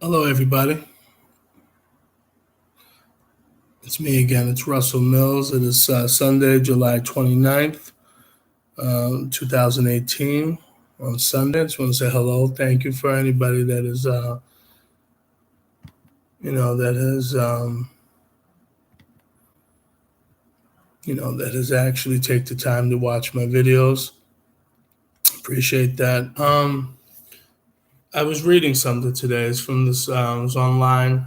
Hello, everybody. It's me again. It's Russell Mills. It is Sunday, July 29th, 2018. On Sunday, I just want to say hello. Thank you for anybody that is, that has, that has actually take the time to watch my videos. Appreciate that. I was reading something today. It's from this. I was online,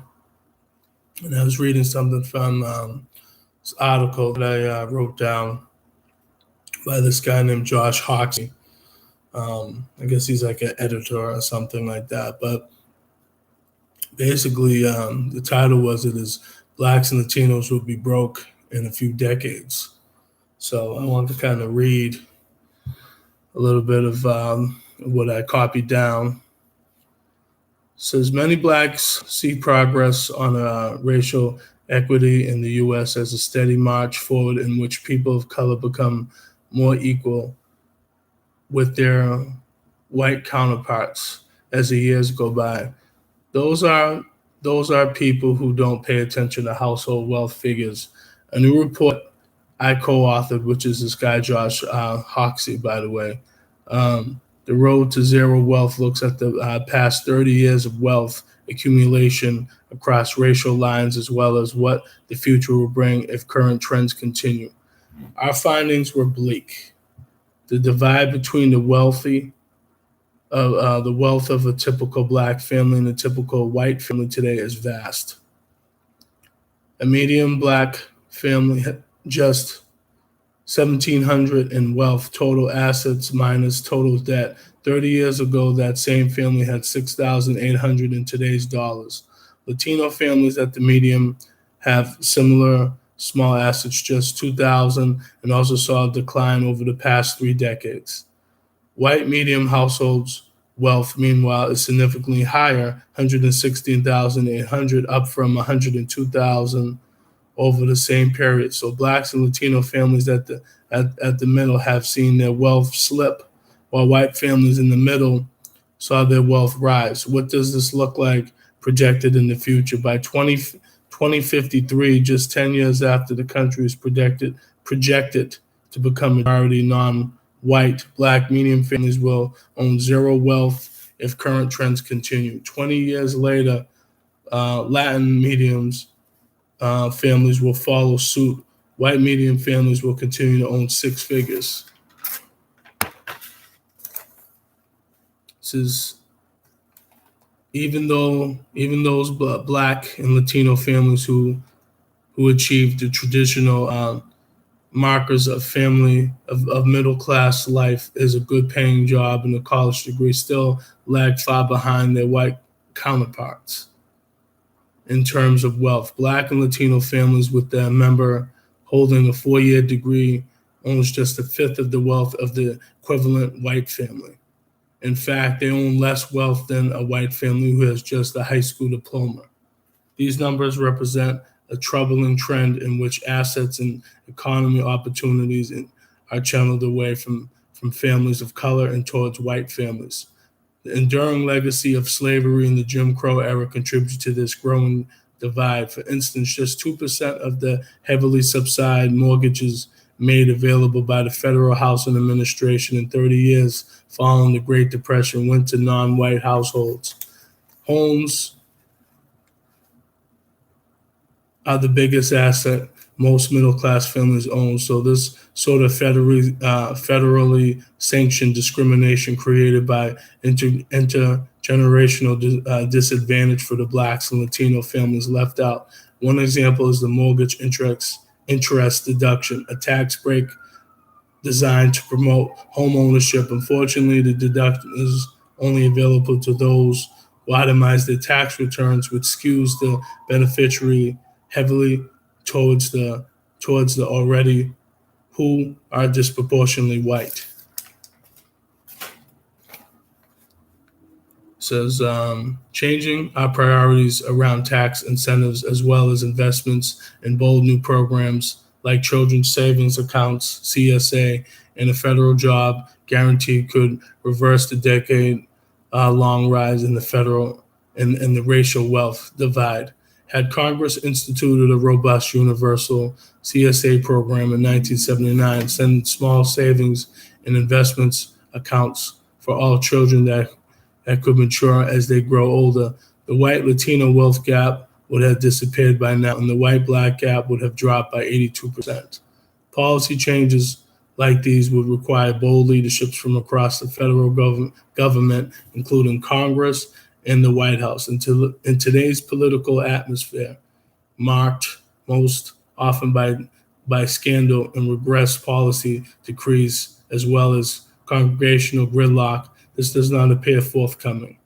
and I was reading something from this article that I wrote down by this guy named Josh Hoxie. I guess he's like an editor or something like that. But basically, the title was "It is Blacks and Latinos will be broke in a few decades." So I want to kind of read a little bit of what I copied down. It says many blacks see progress on racial equity in the U.S. as a steady march forward in which people of color become more equal with their white counterparts as the years go by. Those are those are people who don't pay attention to household wealth figures. A new report I co-authored, which is this guy Josh Hoxie, by the way. The Road to Zero Wealth looks at the past 30 years of wealth accumulation across racial lines, as well as what the future will bring if current trends continue. Our findings were bleak. The divide between the wealth of a typical black family and a typical white family today is vast. A median black family had just 1,700 in wealth, total assets minus total debt. 30 years ago, that same family had 6,800 in today's dollars. Latino families at the median have similar small assets, just 2,000, and also saw a decline over the past 3 decades. White medium households' wealth, meanwhile, is significantly higher, 116,800, up from 102,000 over the same period. So blacks and Latino families at the middle have seen their wealth slip, while white families in the middle saw their wealth rise. What does this look like projected in the future? By 2053, just 10 years after the country is projected to become majority non-white, black medium families will own zero wealth if current trends continue. 20 years later, Latin mediums families will follow suit. White medium families will continue to own six figures. This is even those black and Latino families who achieved the traditional markers of family of middle class life as a good paying job and a college degree still lag far behind their white counterparts in terms of wealth. Black and Latino families with their member holding a 4-year degree owns just a fifth of the wealth of the equivalent white family. In fact, they own less wealth than a white family who has just a high school diploma. These numbers represent a troubling trend in which assets and economy opportunities are channeled away from families of color and towards white families. The enduring legacy of slavery in the Jim Crow era contributed to this growing divide. For instance, just 2% of the heavily subsidized mortgages made available by the Federal Housing Administration in 30 years following the Great Depression went to non-white households. Homes are the biggest asset most middle-class families own. So this sort of federally sanctioned discrimination created by intergenerational disadvantage for the blacks and Latino families left out. One example is the mortgage interest deduction, a tax break designed to promote home ownership. Unfortunately, the deduction is only available to those who itemize their tax returns, which skews the beneficiary heavily towards the already who are disproportionately white. It says changing our priorities around tax incentives as well as investments in bold new programs like children's savings accounts, CSA, and a federal job guarantee could reverse the decade long rise in the federal and the racial wealth divide. Had Congress instituted a robust universal CSA program in 1979, sending small savings and investments accounts for all children that could mature as they grow older, the white Latino wealth gap would have disappeared by now, and the white black gap would have dropped by 82%. Policy changes like these would require bold leaderships from across the federal government, including Congress and the White House. In today's political atmosphere, marked most often by scandal and regress policy decrees, as well as congregational gridlock, this does not appear forthcoming.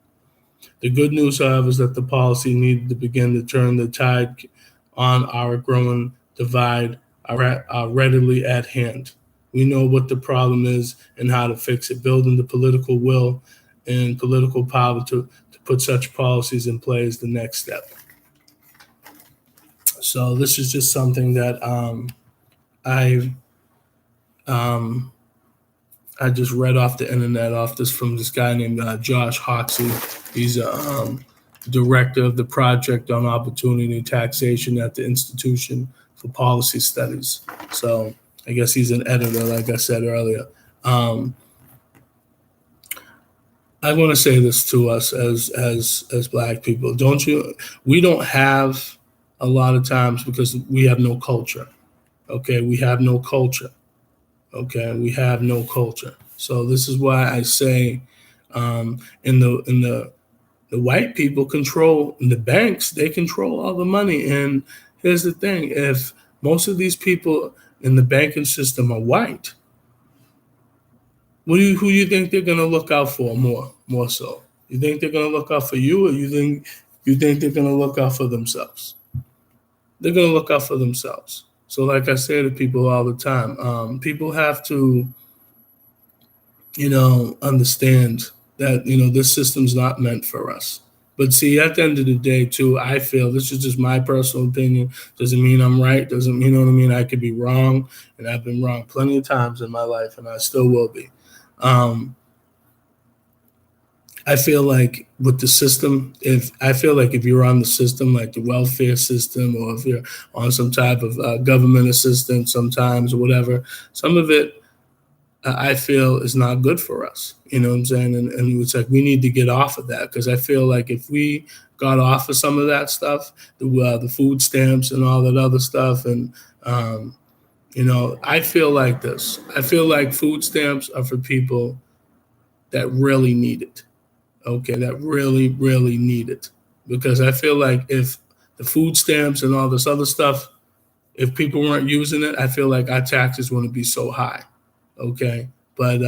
The good news, however, is that the policy needed to begin to turn the tide on our growing divide are readily at hand. We know what the problem is and how to fix it, building the political will and political power to put such policies in play is the next step. So this is just something that I just read off the internet, off this from this guy named Josh Hoxie. He's a director of the Project on Opportunity Taxation at the Institution for Policy Studies. So I guess he's an editor, like I said earlier. I want to say this to us as Black people. We don't have a lot of times because we have no culture. Okay, we have no culture. Okay, we have no culture. So this is why I say, in the white people control the banks. They control all the money. And here's the thing: if most of these people in the banking system are white, who do you think they're going to look out for more so? You think they're going to look out for you, or you think they're going to look out for themselves? They're going to look out for themselves. So like I say to people all the time, people have to, understand that, this system's not meant for us. But see, at the end of the day, too, I feel, this is just my personal opinion. Doesn't mean I'm right. Doesn't mean, I could be wrong. And I've been wrong plenty of times in my life, and I still will be. I feel like with the system, if you're on the system, like the welfare system, or if you're on some type of government assistance sometimes or whatever, some of it I feel is not good for us. You know what I'm saying? And it's like we need to get off of that, because I feel like if we got off of some of that stuff, the food stamps and all that other stuff, and I feel like this. I feel like food stamps are for people that really need it. Okay, that really, really need it. Because I feel like if the food stamps and all this other stuff, if people weren't using it, I feel like our taxes wouldn't be so high. Okay, but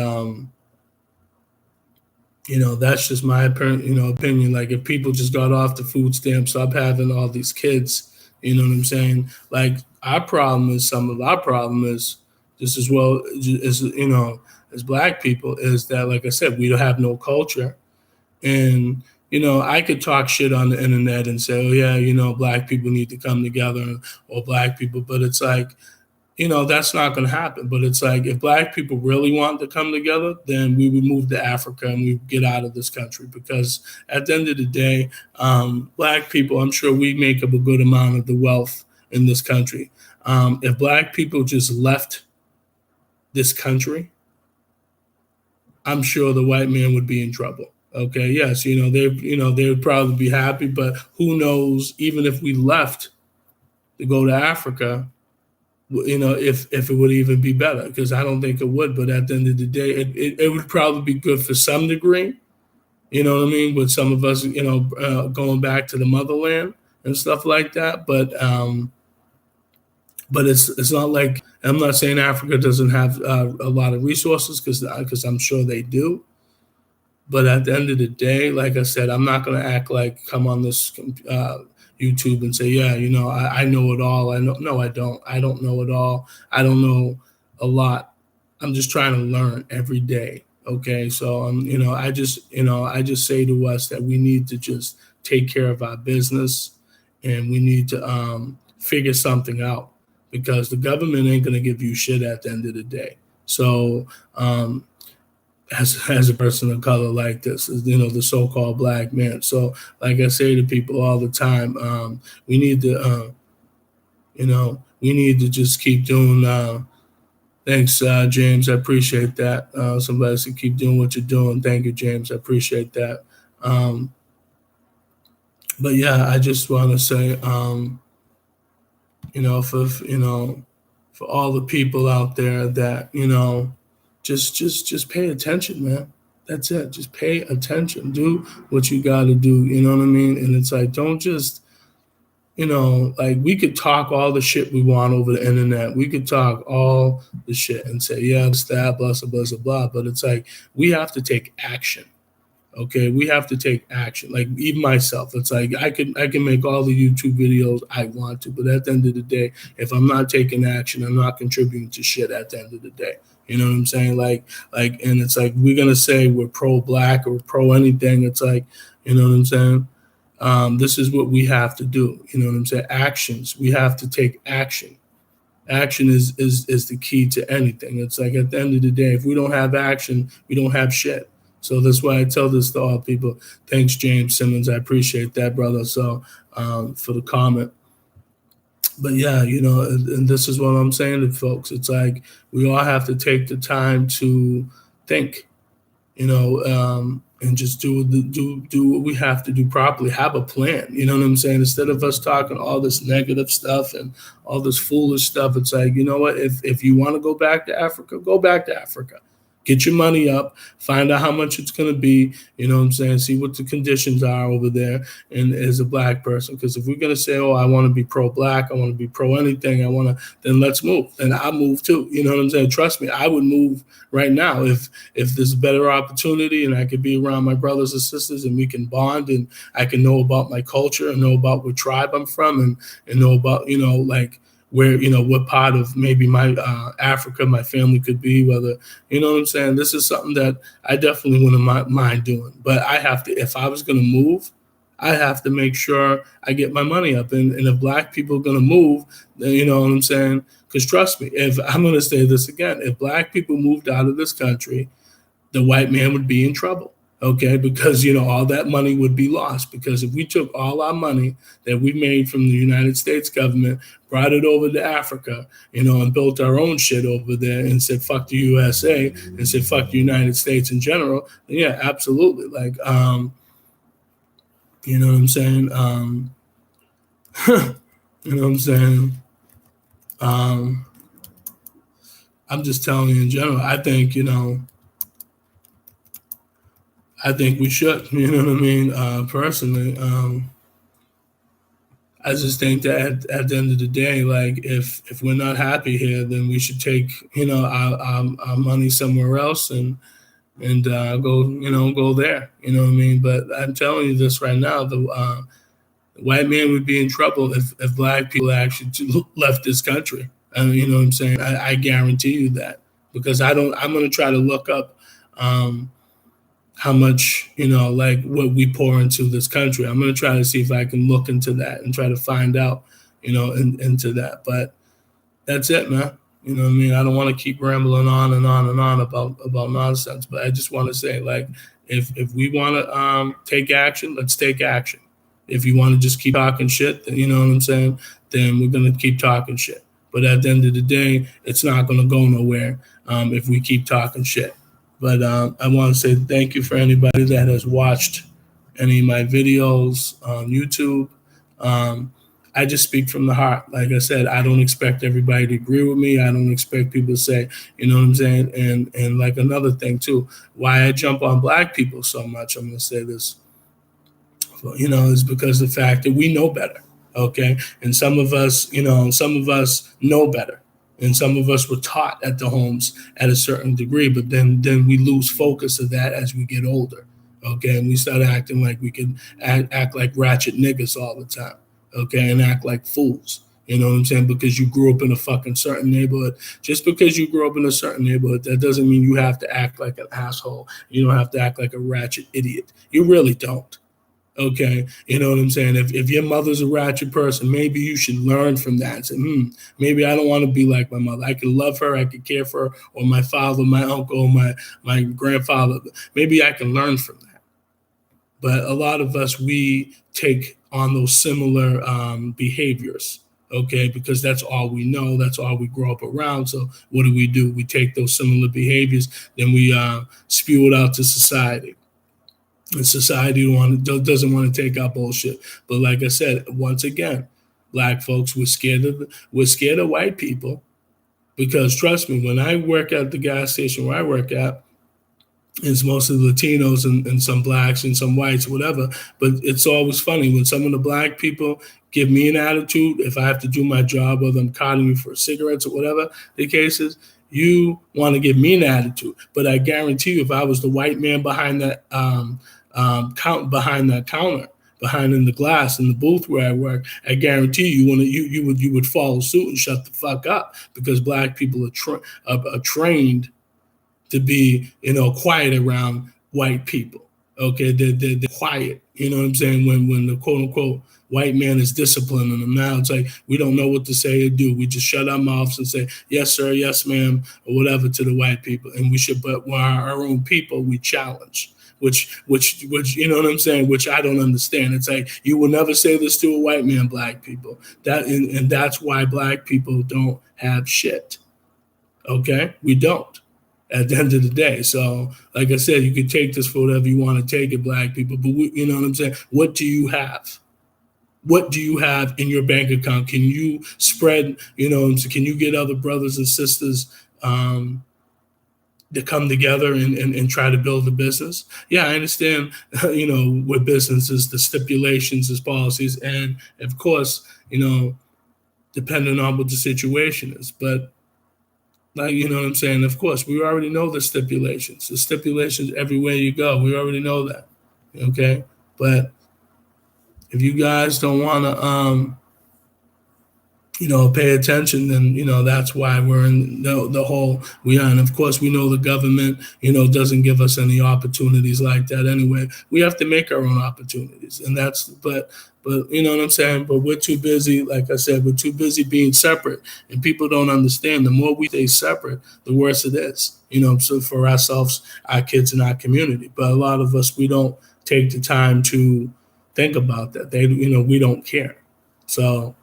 that's just my opinion. Like if people just got off the food stamps, stop having all these kids. You know what I'm saying? Like some of our problem is just as well as Black people, is that, like I said, we don't have no culture. And, I could talk shit on the internet and say, oh, yeah, Black people need to come together, or Black people. But it's like, that's not going to happen. But it's like, if Black people really want to come together, then we would move to Africa and we get out of this country. Because at the end of the day, Black people, I'm sure we make up a good amount of the wealth in this country. If Black people just left this country, I'm sure the white man would be in trouble. Okay, yes, they would probably be happy, but who knows? Even if we left to go to Africa, if it would even be better, because I don't think it would. But at the end of the day, it would probably be good for some degree. You know what I mean? With some of us, going back to the motherland and stuff like that. But it's not like, I'm not saying Africa doesn't have a lot of resources, because I'm sure they do. But at the end of the day, like I said, I'm not going to act like, come on this YouTube and say, yeah, I know it all. No, I don't. I don't know it all. I don't know a lot. I'm just trying to learn every day. Okay, so I just say to us that we need to just take care of our business, and we need to figure something out, because the government ain't going to give you shit at the end of the day. So as a person of color like this, you know, the so-called black man. So, like I say to people all the time, we need to, you know, we need to just keep doing. Thanks, James. I appreciate that. Somebody said keep doing what you're doing. Thank you, James. I appreciate that. Um, but yeah, I just want to say, you know, for all the people out there that just pay attention, man. That's it. Just pay attention. Do what you got to do. You know what I mean? And it's like, don't just, like we could talk all the shit we want over the internet. We could talk all the shit and say, yeah, it's that, blah, blah, blah, blah. But it's like, we have to take action. Okay, we have to take action. Like even myself, it's like I can make all the YouTube videos I want to, but at the end of the day, if I'm not taking action, I'm not contributing to shit. At the end of the day, you know what I'm saying? And it's like we're gonna say we're pro black or pro anything. It's like, you know what I'm saying? This is what we have to do. You know what I'm saying? Actions. We have to take action. Action is the key to anything. It's like at the end of the day, if we don't have action, we don't have shit. So that's why I tell this to all people. Thanks, James Simmons. I appreciate that, brother. So for the comment. But yeah, and this is what I'm saying to folks. It's like we all have to take the time to think, and just do what we have to do properly. Have a plan. You know what I'm saying? Instead of us talking all this negative stuff and all this foolish stuff, it's like, you know what? If you want to go back to Africa, go back to Africa. Get your money up, find out how much it's going to be, you know what I'm saying? See what the conditions are over there and as a black person. Because if we're going to say, oh, I want to be pro-black, I want to be pro-anything, then let's move. And I'll move too, you know what I'm saying? Trust me, I would move right now if there's a better opportunity and I could be around my brothers and sisters and we can bond and I can know about my culture and know about what tribe I'm from and know about, where, what part of maybe my Africa my family could be, whether, you know what I'm saying? This is something that I definitely wouldn't mind doing. But I have to, if I was going to move, I have to make sure I get my money up. And if black people are going to move, then, you know what I'm saying? Because trust me, if I'm going to say this again, if black people moved out of this country, the white man would be in trouble. Okay, because all that money would be lost. Because if we took all our money that we made from the United States government, brought it over to Africa, and built our own shit over there, and said fuck the USA, and said fuck the United States in general, then yeah, absolutely. Like, you know what I'm saying? You know what I'm saying? I'm just telling you in general. I think we should, you know what I mean? Personally, I just think that at the end of the day, like if we're not happy here, then we should take, our money somewhere else and go there. You know what I mean? But I'm telling you this right now, the white man would be in trouble if black people actually left this country. You know what I'm saying? I guarantee you that because I'm going to try to look up. How much, like what we pour into this country. I'm going to try to see if I can look into that and try to find out, into that. But that's it, man. You know what I mean? I don't want to keep rambling on and on and on about nonsense, but I just want to say, like, if we want to take action, let's take action. If you want to just keep talking shit, then, you know what I'm saying? Then we're going to keep talking shit. But at the end of the day, it's not going to go nowhere if we keep talking shit. But I want to say thank you for anybody that has watched any of my videos on YouTube. I just speak from the heart. Like I said, I don't expect everybody to agree with me. I don't expect people to say, you know what I'm saying? And like another thing too, why I jump on black people so much, I'm going to say this, is because of the fact that we know better. Okay. And some of us know better. And some of us were taught at the homes at a certain degree, but then we lose focus of that as we get older. Okay. And we start acting like we can act like ratchet niggas all the time. Okay. And act like fools. You know what I'm saying? Because you grew up in a fucking certain neighborhood. Just because you grew up in a certain neighborhood, that doesn't mean you have to act like an asshole. You don't have to act like a ratchet idiot. You really don't. Okay, you know what I'm saying? If your mother's a ratchet person, maybe you should learn from that and say, maybe I don't want to be like my mother. I can love her, I can care for her, or my father, my uncle, my grandfather. Maybe I can learn from that. But a lot of us, we take on those similar behaviors, okay, because that's all we know, that's all we grow up around. So what do? We take those similar behaviors, then we spew it out to society. And society doesn't want to take our bullshit. But like I said, once again, black folks, we're scared of white people because trust me, when I work at the gas station where I work at, it's mostly Latinos and some blacks and some whites, whatever. But it's always funny when some of the black people give me an attitude. If I have to do my job, whether I'm carding you for cigarettes or whatever the case is, you want to give me an attitude. But I guarantee you, if I was the white man behind that behind that counter, behind in the glass in the booth where I work, I guarantee you would follow suit and shut the fuck up because black people are trained to be, quiet around white people. Okay, they're quiet. You know what I'm saying? When the quote unquote white man is disciplining them, now it's like we don't know what to say or do. We just shut our mouths and say yes sir, yes ma'am, or whatever to the white people. And we should, but when our own people, we challenge. Which you know what I'm saying? Which I don't understand. It's like you will never say this to a white man, black people. And that's why black people don't have shit. Okay, we don't. At the end of the day, so like I said, you can take this for whatever you want to take it, black people. But you know what I'm saying? What do you have? What do you have in your bank account? Can you spread? Can you get other brothers and sisters? To come together and try to build a business. Yeah, I understand, with businesses, the stipulations, the policies, and of course, depending on what the situation is. But like, you know what I'm saying? Of course, we already know the stipulations. The stipulations everywhere you go. We already know that. Okay? But if you guys don't want to pay attention, then, that's why we're in the hole we are. And of course, we know the government, doesn't give us any opportunities like that anyway. We have to make our own opportunities. And but you know what I'm saying? But we're too busy, like I said, we're too busy being separate. And people don't understand. The more we stay separate, the worse it is, so for ourselves, our kids, and our community. But a lot of us, we don't take the time to think about that. We don't care. So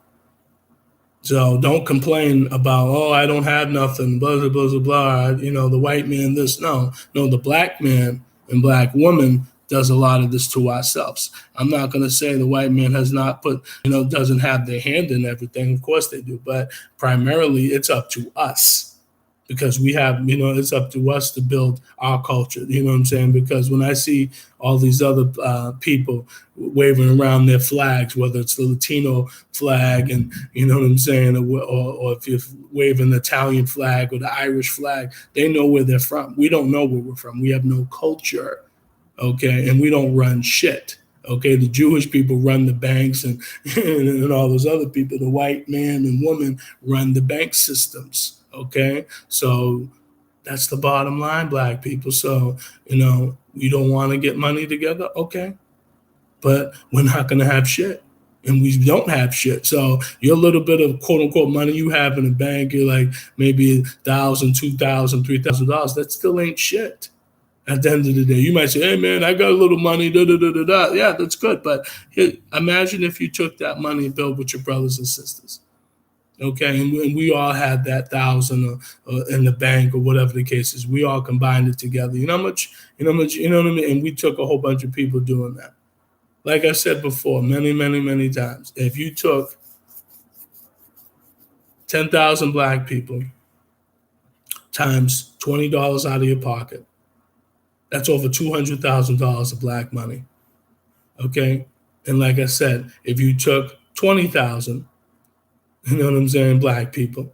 don't complain about, I don't have nothing, blah, blah, blah, blah, the white man, this. No, the black man and black woman does a lot of this to ourselves. I'm not going to say the white man has not doesn't have their hand in everything. Of course they do. But primarily it's up to us. Because we have, it's up to us to build our culture. You know what I'm saying? Because when I see all these other people waving around their flags, whether it's the Latino flag, and you know what I'm saying, or if you're waving the Italian flag or the Irish flag, they know where they're from. We don't know where we're from. We have no culture, okay? And we don't run shit. Okay, the Jewish people run the banks and all those other people, the white man and woman run the bank systems. Okay, so that's the bottom line, black people. So, you don't want to get money together. Okay, but we're not going to have shit. And we don't have shit. So your little bit of quote unquote money you have in the bank, you're like maybe $1,000, $2,000, $3,000. That still ain't shit. At the end of the day, you might say, hey, man, I got a little money. Da, da, da, da, da. Yeah, that's good. But imagine if you took that money and built with your brothers and sisters. Okay, and we all had that 1,000 in the bank or whatever the case is. We all combined it together. You know how much, you know what I mean? And we took a whole bunch of people doing that. Like I said before, many, many, many times, if you took 10,000 black people times $20 out of your pocket, that's over $200,000 of black money. Okay, and like I said, if you took 20,000, you know what I'm saying, black people,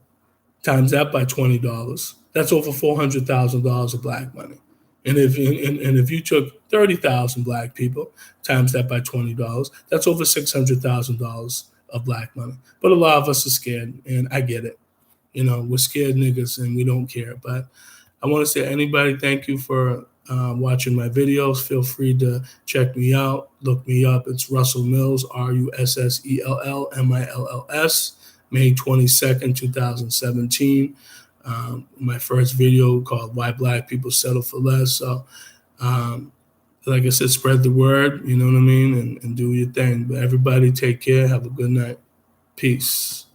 times that by $20, that's over $400,000 of black money. And if you took 30,000 black people, times that by $20, that's over $600,000 of black money. But a lot of us are scared, and I get it. We're scared niggas, and we don't care. But I want to say, anybody, thank you for watching my videos. Feel free to check me out. Look me up. It's Russell Mills, RussellMills, May 22nd, 2017. My first video called Why Black People Settle for Less. So, like I said, spread the word, you know what I mean, and do your thing. But everybody take care. Have a good night. Peace.